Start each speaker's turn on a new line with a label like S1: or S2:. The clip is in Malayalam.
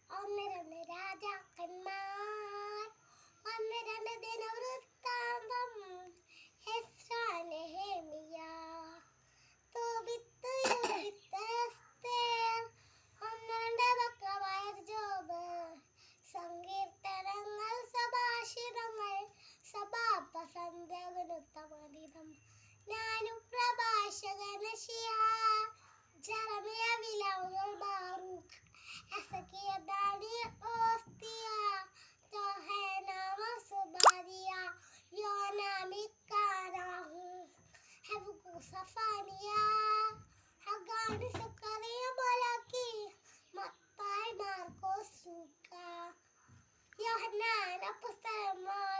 S1: ഒന്ന് രണ്ട് രാജാക്കന്മാർ, ഒന്ന് രണ്ട് ദിനവൃത്താന്തം, എസ്രാ നെഹെമിയ, തോബിത്ത് യൂബിത്ത് എസ്തേർ, ഒന്ന് രണ്ട് ബക്കവായർ ജോബ്, സങ്കീർത്തനങ്ങൾ സഭാഷിതങ്ങൾ, സഭാപസന്തകനുത്തമഗീതം, ഞാനും പ്രഭാഷകൻ യെശയ്യാ, ജെറമിയ വിലാവുകൾ ബാറൂക്ക്, എസെക്കിയ ദാനിയേൽ ഓസ്തിയ, യോഹന്നാൻ സുബാദിയ, യോന മിക്കാനാഹൂം, ഹബക്കൂക്ക് സഫാനിയ, ഹഗ്ഗായി സക്കറിയ മലാക്കി, മത്തായി മാർക്കോസ് ലൂക്ക, യോഹന്നാൻ അപ്പോസ്തലന്മാർ,